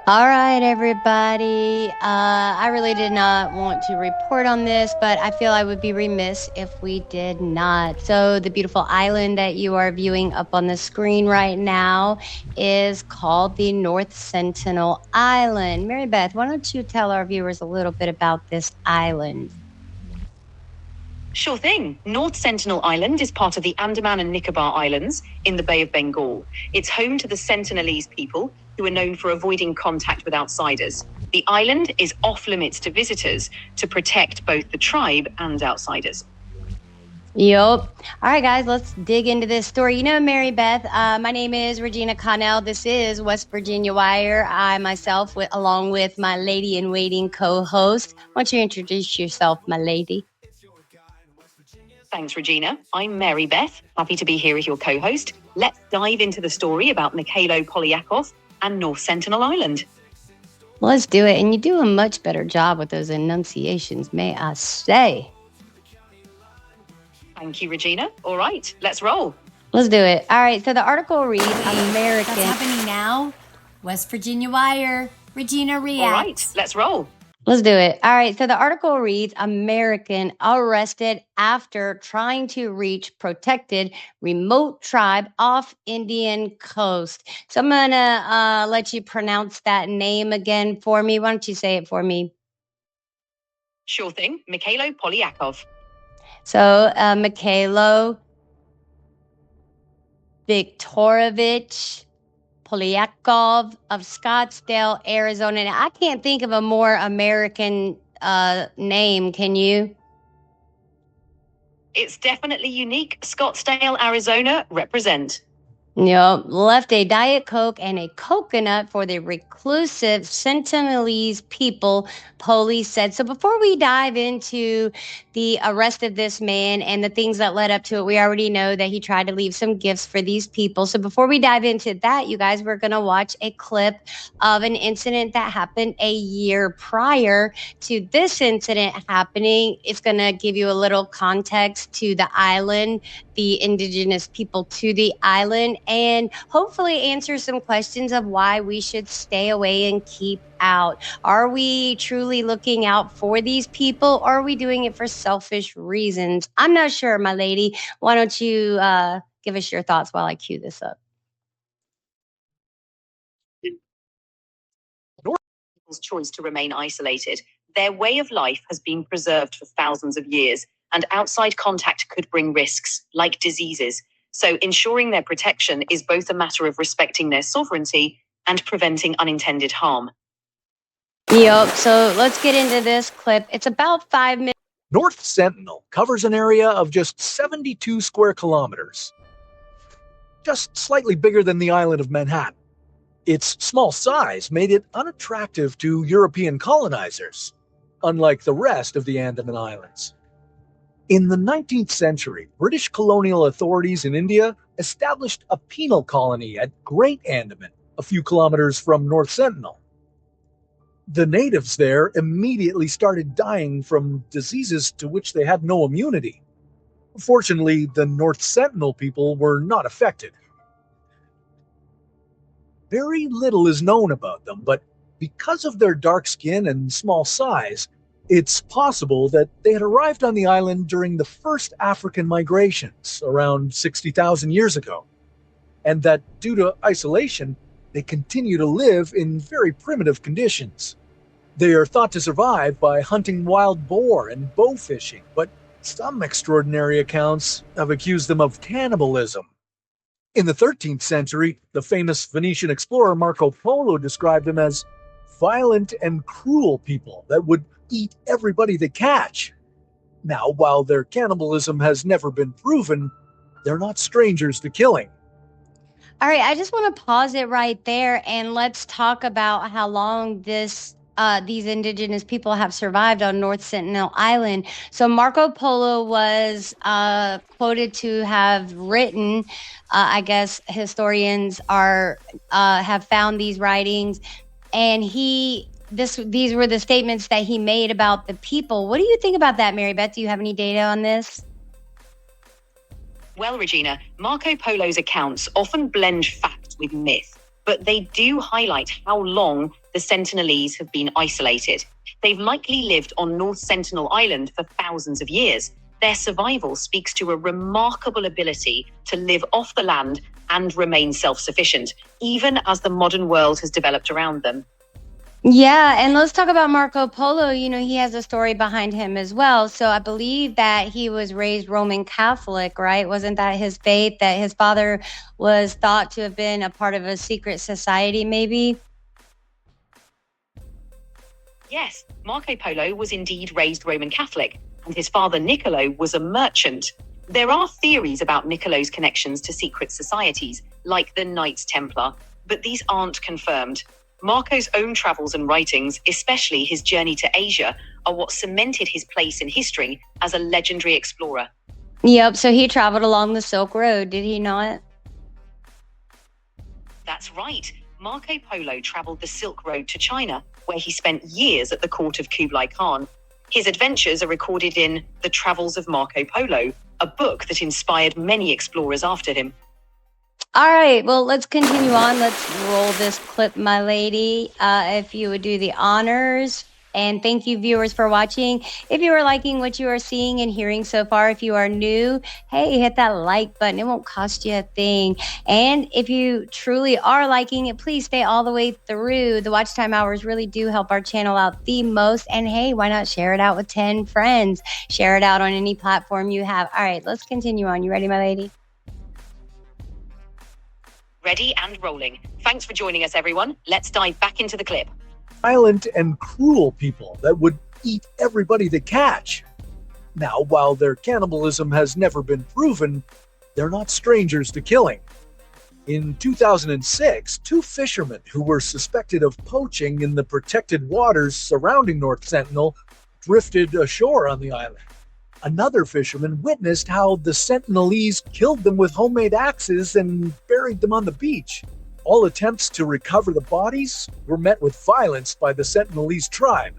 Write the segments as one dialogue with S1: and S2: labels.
S1: All right, everybody. I really did not want to report on this, but I feel I would be remiss if we did not. So, the beautiful island that you are viewing up on the screen right now is called the North Sentinel Island. Mary Beth, why don't you tell our viewers a little bit about this island?
S2: Sure thing. North Sentinel Island is part of the Andaman and Nicobar Islands in the Bay of Bengal. It's home to the Sentinelese people, who are known for avoiding contact with outsiders. The island is off limits to visitors to protect both the tribe and outsiders.
S1: Yep. All right, guys, let's dig into this story. You know, Mary Beth, my name is Regina Connell. This is West Virginia Wire. I myself, along with my lady in waiting co-host. Why don't you introduce yourself, my lady?
S2: Thanks, Regina. I'm Mary Beth. Happy to be here as your co-host. Let's dive into the story about Mikhailo Polyakov and North Sentinel Island.
S1: Let's do it. And you do a much better job with those enunciations, may I say.
S2: Thank you, Regina. All right, let's roll.
S1: Let's do it. All right, so the article reads American.
S3: That's happening now. West Virginia Wire, Regina Reacts.
S2: All right, let's roll.
S1: Let's do it. All right. So the article reads American arrested after trying to reach protected remote tribe off Indian coast. So I'm going to let you pronounce that name again for me. Why don't you say it for me?
S2: Sure thing. Mikhailo Polyakov.
S1: So Mikhailo Viktorovich Polyakov of Scottsdale, Arizona. And I can't think of a more American name. Can you?
S2: It's definitely unique. Scottsdale, Arizona, represent.
S1: Yep, left a Diet Coke and a coconut for the reclusive Sentinelese people, police said. So before we dive into the arrest of this man and the things that led up to it, we already know that he tried to leave some gifts for these people. So before we dive into that, you guys, we're going to watch a clip of an incident that happened a year prior to this incident happening. It's going to give you a little context to the island, the indigenous people to the island, and hopefully answer some questions of why we should stay away and keep out. Are we truly looking out for these people, or are we doing it for selfish reasons? I'm not sure, my lady. Why don't you give us your thoughts while I cue this up?
S2: People's choice to remain isolated. Their way of life has been preserved for thousands of years, and outside contact could bring risks, like diseases. So ensuring their protection is both a matter of respecting their sovereignty and preventing unintended harm.
S1: Yep, so let's get into this clip. It's about 5 minutes.
S4: North Sentinel covers an area of just 72 square kilometers, just slightly bigger than the island of Manhattan. Its small size made it unattractive to European colonizers, unlike the rest of the Andaman Islands. In the 19th century, British colonial authorities in India established a penal colony at Great Andaman, a few kilometers from North Sentinel. The natives there immediately started dying from diseases to which they had no immunity. Fortunately, the North Sentinel people were not affected. Very little is known about them, but because of their dark skin and small size, it's possible that they had arrived on the island during the first African migrations around 60,000 years ago, and that due to isolation, they continue to live in very primitive conditions. They are thought to survive by hunting wild boar and bow fishing, but some extraordinary accounts have accused them of cannibalism. In the 13th century, the famous Venetian explorer Marco Polo described them as violent and cruel people that would eat everybody they catch. Now, while their cannibalism has never been proven, they're not strangers to killing.
S1: All right, I just want to pause it right there and let's talk about how long these indigenous people have survived on North Sentinel Island. So Marco Polo was quoted to have written, I guess historians have found these writings, and these were the statements that he made about the people. What do you think about that, Mary Beth? Do you have any data on this?
S2: Well, Regina, Marco Polo's accounts often blend fact with myth, but they do highlight how long the Sentinelese have been isolated. They've likely lived on North Sentinel Island for thousands of years. Their survival speaks to a remarkable ability to live off the land and remain self-sufficient, even as the modern world has developed around them.
S1: Yeah, and let's talk about Marco Polo. You know, he has a story behind him as well. So I believe that he was raised Roman Catholic, right? Wasn't that his faith, that his father was thought to have been a part of a secret society, maybe?
S2: Yes, Marco Polo was indeed raised Roman Catholic, and his father Niccolo was a merchant. There are theories about Niccolo's connections to secret societies, like the Knights Templar, but these aren't confirmed. Marco's own travels and writings, especially his journey to Asia, are what cemented his place in history as a legendary explorer.
S1: Yep, so he traveled along the Silk Road, did he not?
S2: That's right. Marco Polo traveled the Silk Road to China, where he spent years at the court of Kublai Khan. His adventures are recorded in The Travels of Marco Polo, a book that inspired many explorers after him.
S1: All right, well, let's continue on. Let's roll this clip, my lady. If you would do the honors. And thank you, viewers, for watching. If you are liking what you are seeing and hearing so far, if you are new, hey, hit that like button. It won't cost you a thing. And if you truly are liking it, please stay all the way through. The watch time hours really do help our channel out the most. And hey, why not share it out with 10 friends? Share it out on any platform you have. All right, let's continue on. You ready, my lady?
S2: Ready and rolling. Thanks for joining us, everyone. Let's dive back into the clip.
S4: Violent and cruel people that would eat everybody they catch. Now, while their cannibalism has never been proven, they're not strangers to killing. In 2006, two fishermen who were suspected of poaching in the protected waters surrounding North Sentinel drifted ashore on the island. Another fisherman witnessed how the Sentinelese killed them with homemade axes and buried them on the beach. All attempts to recover the bodies were met with violence by the Sentinelese tribe.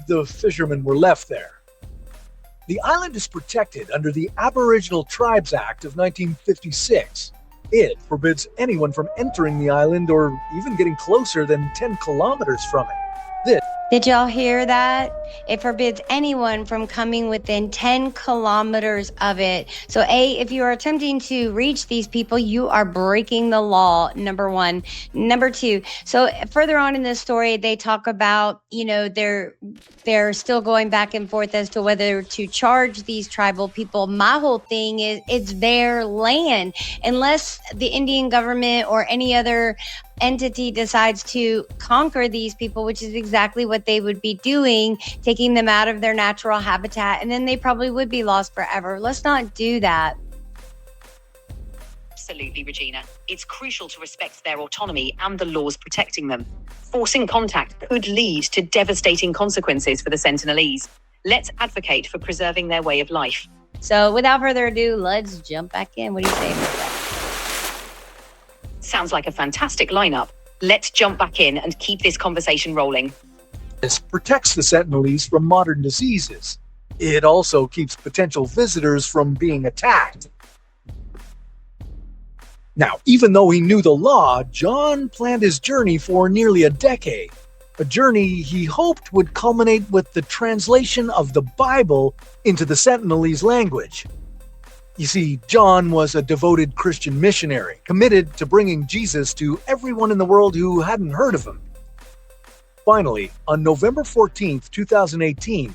S4: The fishermen were left there. The island is protected under the Aboriginal Tribes Act of 1956. It forbids anyone from entering the island or even getting closer than 10 kilometers from it.
S1: Did y'all hear that? It forbids anyone from coming within 10 kilometers of it. So A, if you are attempting to reach these people, you are breaking the law, number one. Number two, so further on in this story, they talk about, you know, they're still going back and forth as to whether to charge these tribal people. My whole thing is it's their land. Unless the Indian government or any other entity decides to conquer these people, which is exactly what they would be doing, taking them out of their natural habitat, and then they probably would be lost forever. Let's not do that.
S2: Absolutely, Regina. It's crucial to respect their autonomy and the laws protecting them. Forcing contact could lead to devastating consequences for the Sentinelese. Let's advocate for preserving their way of life.
S1: So without further ado, let's jump back in. What do you say about that?
S2: Sounds like a fantastic lineup. Let's jump back in and keep this conversation rolling.
S4: This protects the Sentinelese from modern diseases. It also keeps potential visitors from being attacked. Now, even though he knew the law, John planned his journey for nearly a decade. A journey he hoped would culminate with the translation of the Bible into the Sentinelese language. You see, John was a devoted Christian missionary, committed to bringing Jesus to everyone in the world who hadn't heard of him. Finally, on November 14th, 2018,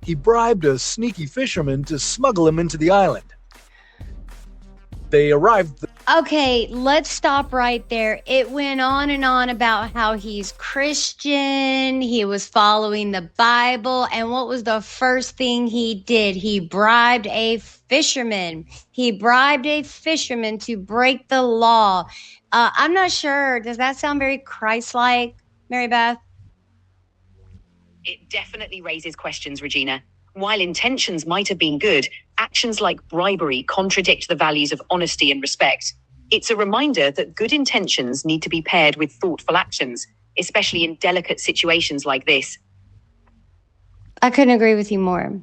S4: he bribed a sneaky fisherman to smuggle him into the island. They arrived.
S1: Okay, let's stop right there. It went on and on about how he's Christian, he was following the Bible, and what was the first thing he did? He bribed a fisherman. He bribed a fisherman to break the law. I'm not sure. Does that sound very Christ-like, Mary Beth?
S2: It definitely raises questions, Regina. While intentions might have been good, actions like bribery contradict the values of honesty and respect. It's a reminder that good intentions need to be paired with thoughtful actions, especially in delicate situations like this.
S1: I couldn't agree with you more.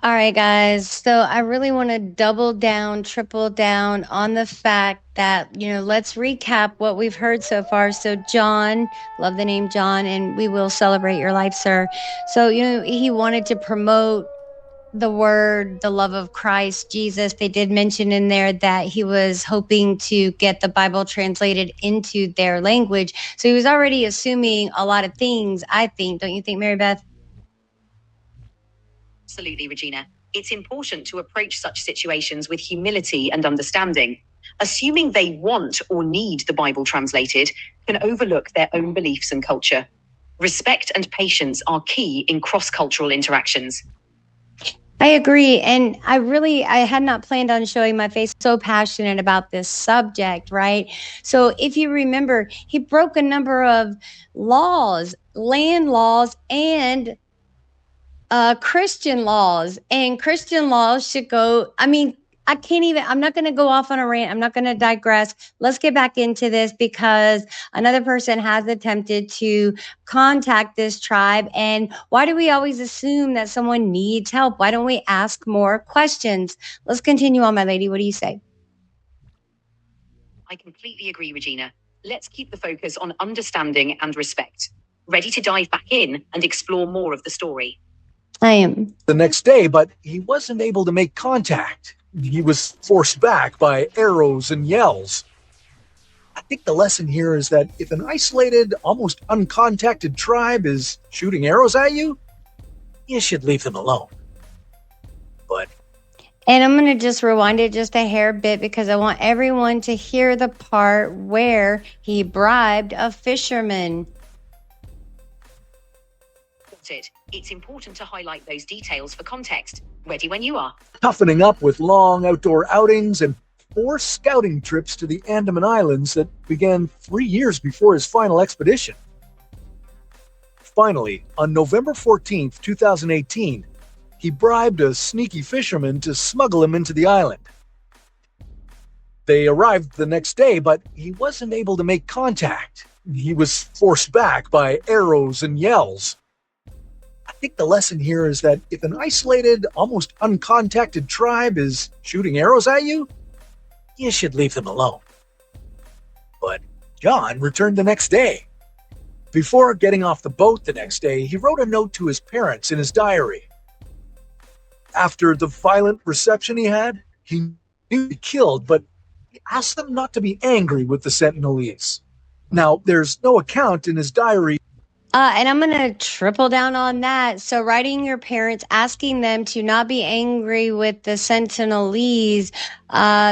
S1: All right, guys. So I really want to double down, triple down on the fact that, let's recap what we've heard so far. So, John, love the name John, and we will celebrate your life, sir. So, he wanted to promote the word, the love of Christ, Jesus. They did mention in there that he was hoping to get the Bible translated into their language. So he was already assuming a lot of things, I think. Don't you think, Mary Beth?
S2: Absolutely, Regina. It's important to approach such situations with humility and understanding. Assuming they want or need the Bible translated can overlook their own beliefs and culture. Respect and patience are key in cross-cultural interactions.
S1: I agree. And I had not planned on showing my face, so passionate about this subject, right? So if you remember, he broke a number of laws, land laws, and Christian laws. And Christian laws should go, I'm not going to go off on a rant. I'm not going to digress. Let's get back into this because another person has attempted to contact this tribe. And why do we always assume that someone needs help? Why don't we ask more questions? Let's continue on, my lady. What do you say?
S2: I completely agree, Regina. Let's keep the focus on understanding and respect. Ready to dive back in and explore more of the story?
S1: I am.
S4: The next day, but he wasn't able to make contact. He was forced back by arrows and yells. I think the lesson here is that if an isolated, almost uncontacted tribe is shooting arrows at you, you should leave them alone.
S1: And I'm going to just rewind it just a hair bit because I want everyone to hear the part where he bribed a fisherman.
S2: It's important to highlight those details for context. Ready when you are.
S4: Toughening up with long outdoor outings and 4 scouting trips to the Andaman Islands that began 3 years before his final expedition. Finally, on November 14th, 2018, he bribed a sneaky fisherman to smuggle him into the island. They arrived the next day, but he wasn't able to make contact. He was forced back by arrows and yells. I think the lesson here is that if an isolated, almost uncontacted tribe is shooting arrows at you, you should leave them alone. But John returned the next day. Before getting off the boat the next day, he wrote a note to his parents in his diary. After the violent reception he had, he knew he'd be killed, but he asked them not to be angry with the Sentinelese. Now, there's no account in his diary.
S1: And I'm going to triple down on that. So writing your parents, asking them to not be angry with the Sentinelese.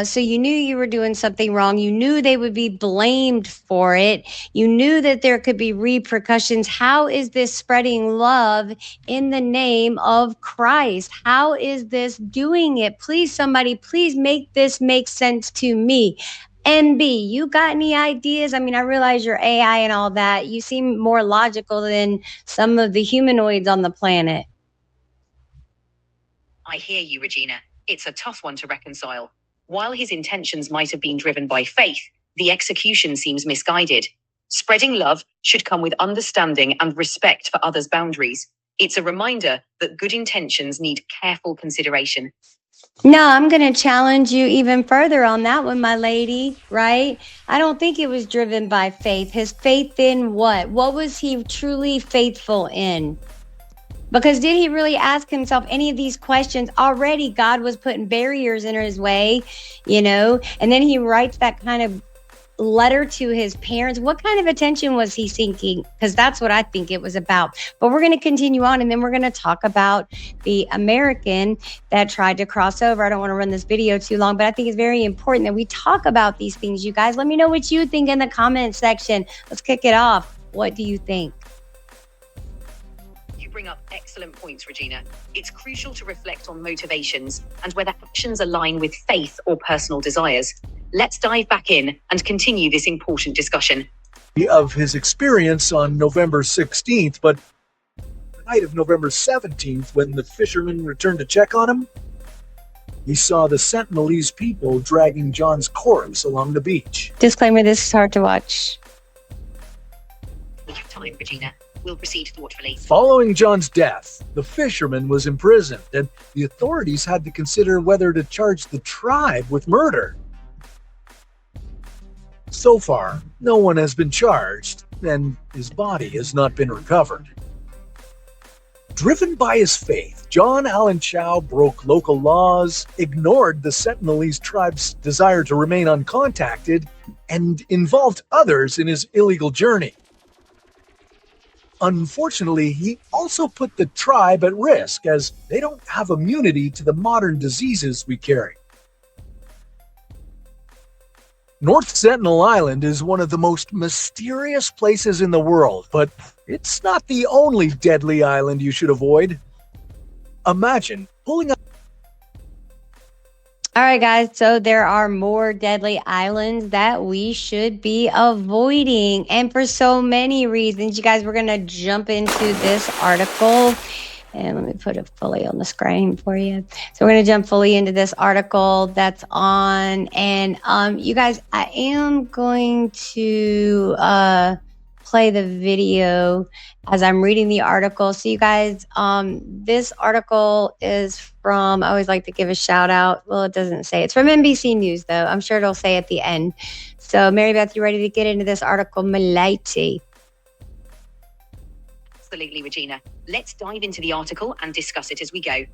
S1: So you knew you were doing something wrong. You knew they would be blamed for it. You knew that there could be repercussions. How is this spreading love in the name of Christ? How is this doing it? Please, somebody, please make this make sense to me. NB, you got any ideas? I realize you're AI and all that. You seem more logical than some of the humanoids on the planet.
S2: I hear you, Regina. It's a tough one to reconcile. While his intentions might have been driven by faith, the execution seems misguided. Spreading love should come with understanding and respect for others' boundaries. It's a reminder that good intentions need careful consideration.
S1: No, I'm going to challenge you even further on that one, my lady, right? I don't think it was driven by faith. His faith in what? What was he truly faithful in? Because did he really ask himself any of these questions? Already God was putting barriers in his way, and then he writes that kind of letter to his parents. What kind of attention was he seeking? Because that's what I think it was about. But we're going to continue on, and then we're going to talk about the American that tried to cross over. I don't want to run this video too long, but I think it's very important that we talk about these things. You guys, let me know what you think in the comment section. Let's kick it off. What do you think?
S2: You bring up excellent points, Regina. It's crucial to reflect on motivations and whether actions align with faith or personal desires. Let's dive back in and continue this important discussion.
S4: Of his experience on November 16th, but the night of November 17th, when the fisherman returned to check on him, he saw the Sentinelese people dragging John's corpse along the beach.
S1: Disclaimer, this is hard to watch.
S2: Time, Regina. We'll proceed thoughtfully.
S4: Following John's death, the fisherman was imprisoned, and the authorities had to consider whether to charge the tribe with murder. So far, no one has been charged, and his body has not been recovered. Driven by his faith, John Allen Chow broke local laws, ignored the Sentinelese tribe's desire to remain uncontacted, and involved others in his illegal journey. Unfortunately, he also put the tribe at risk, as they don't have immunity to the modern diseases we carry. North Sentinel Island is one of the most mysterious places in the world, but it's not the only deadly island you should avoid. Imagine pulling up.
S1: All right, guys. So there are more deadly islands that we should be avoiding. And for so many reasons, you guys, we're going to jump into this article. And let me put it fully on the screen for you. So we're going to jump fully into this article that's on. And you guys, I am going to play the video as I'm reading the article. So you guys, this article is from, I always like to give a shout out. Well, it doesn't say. It's from NBC News, though. I'm sure it'll say at the end. So Mary Beth, you ready to get into this article, Malaiti?
S2: Absolutely, Regina. Let's dive into the article and discuss it as we go.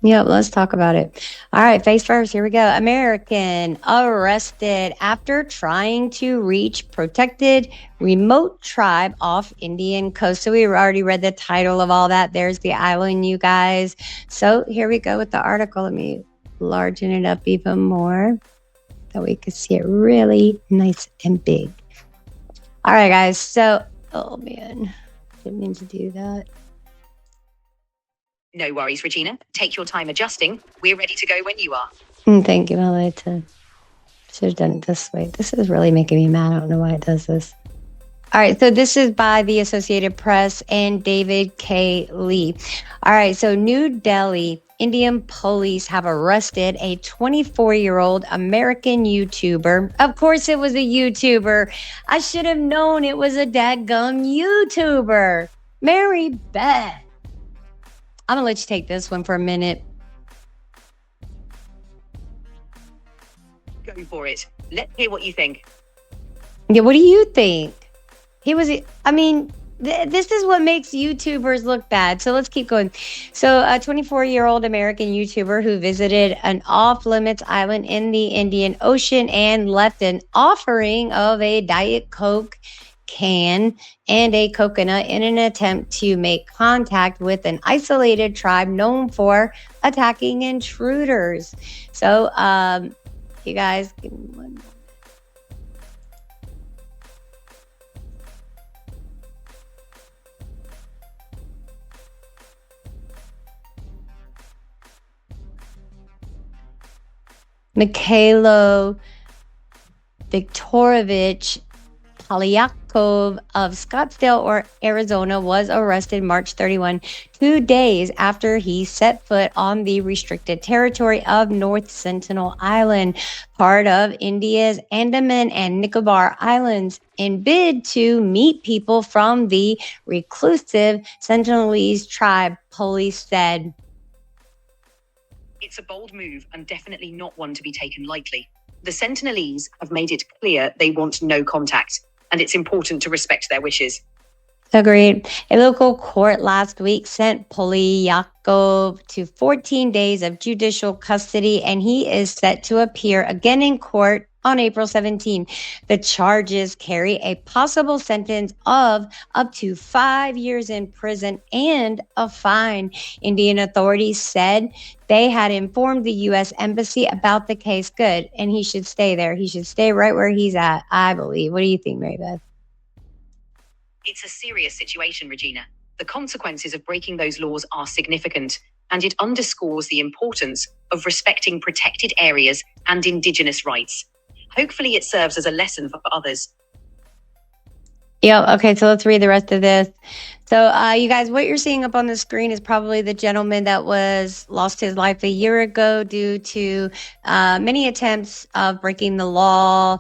S1: Yep, let's talk about it. All right, face first, here we go. American arrested after trying to reach protected remote tribe off Indian coast. So we already read the title of all that. There's the island, you guys. So here we go with the article. Let me largen it up even more so we can see it really nice and big. All right, guys. So, oh man, didn't mean to do that.
S2: No worries, Regina. Take your time adjusting. We're ready to go when you are.
S1: Thank you. I should have done it this way. This is really making me mad. I don't know why it does this. All right. So this is by the Associated Press and David K. Lee. All right. So New Delhi, Indian police have arrested a 24-year-old American YouTuber. Of course, it was a YouTuber. I should have known it was a dadgum YouTuber. Mary Beth. I'm going to let you take this one for a minute.
S2: Go for it. Let's hear what you think.
S1: Yeah, what do you think? This is what makes YouTubers look bad. So let's keep going. So a 24-year-old American YouTuber who visited an off-limits island in the Indian Ocean and left an offering of a Diet Coke can and a coconut in an attempt to make contact with an isolated tribe known for attacking intruders. So, you guys, give me one moment. Mikhailo Viktorovich Polyakov of Scottsdale, Arizona, was arrested March 31, 2 days after he set foot on the restricted territory of North Sentinel Island, part of India's Andaman and Nicobar Islands, in bid to meet people from the reclusive Sentinelese tribe, police said.
S2: It's a bold move and definitely not one to be taken lightly. The Sentinelese have made it clear they want no contact, and it's important to respect their wishes.
S1: Agreed. A local court last week sent Polyakov to 14 days of judicial custody, and he is set to appear again in court on April 17. The charges carry a possible sentence of up to 5 years in prison and a fine. Indian authorities said they had informed the U.S. Embassy about the case. Good. And he should stay there. He should stay right where he's at, I believe. What do you think, Mary Beth?
S2: It's a serious situation, Regina. The consequences of breaking those laws are significant, and it underscores the importance of respecting protected areas and indigenous rights. Hopefully it serves as a lesson for others.
S1: Yeah, okay, so let's read the rest of this. So, you guys, what you're seeing up on the screen is probably the gentleman that lost his life a year ago due to many attempts of breaking the law,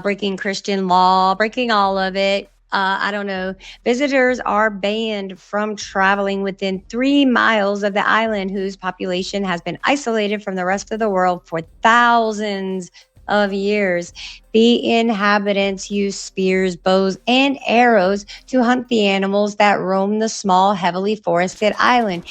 S1: breaking Christian law, breaking all of it. I don't know. Visitors are banned from traveling within 3 miles of the island, whose population has been isolated from the rest of the world for thousands of years. The inhabitants use spears, bows, and arrows to hunt the animals that roam the small, heavily forested island.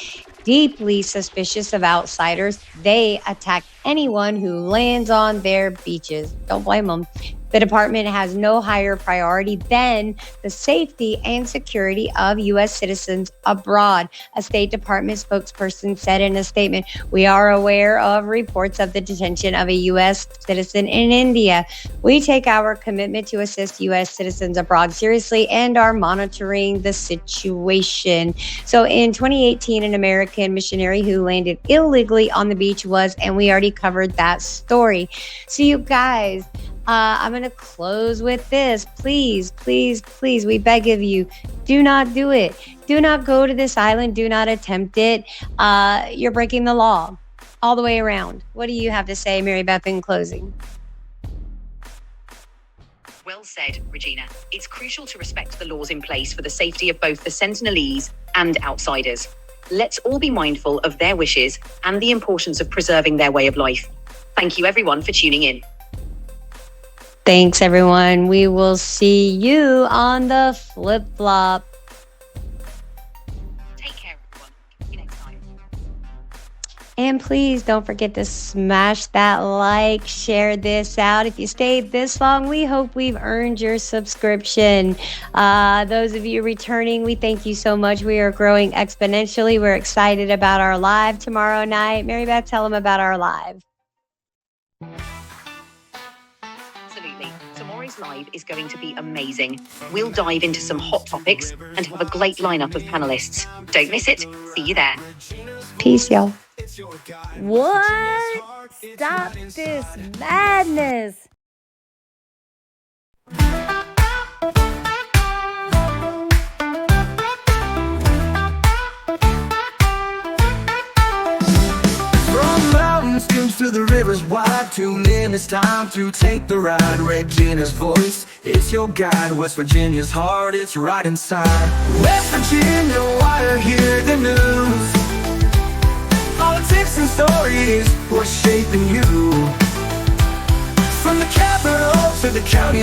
S1: Deeply suspicious of outsiders, they attack anyone who lands on their beaches. Don't blame them. The department has no higher priority than the safety and security of U.S. citizens abroad. A State Department spokesperson said in a statement, "We are aware of reports of the detention of a U.S. citizen in India. We take our commitment to assist U.S. citizens abroad seriously and are monitoring the situation." So in 2018, an American missionary who landed illegally on the beach was, and we already covered that story. So you guys, I'm going to close with this. Please, please, please, we beg of you, do not do it. Do not go to this island. Do not attempt it. You're breaking the law all the way around. What do you have to say, Mary Beth, in closing?
S2: Well said, Regina. It's crucial to respect the laws in place for the safety of both the Sentinelese and outsiders. Let's all be mindful of their wishes and the importance of preserving their way of life. Thank you, everyone, for tuning in.
S1: Thanks, everyone. We will see you on the flip-flop.
S2: Take care, everyone. See you next time.
S1: And please don't forget to smash that like, share this out. If you stayed this long, we hope we've earned your subscription. Those of you returning, we thank you so much. We are growing exponentially. We're excited about our live tomorrow night. Mary Beth, tell them about our live.
S2: Absolutely. Tomorrow's live is going to be amazing. We'll dive into some hot topics and have a great lineup of panelists. Don't miss it. See you there.
S1: Peace, y'all.
S3: What? Stop this madness.
S5: From mountains to the rivers wide, tune in, it's time to take the ride. Regina's voice, it's your guide. West Virginia's heart, it's right inside. West Virginia, why hear the news? Politics and stories, what's shaping you? From the capital to the county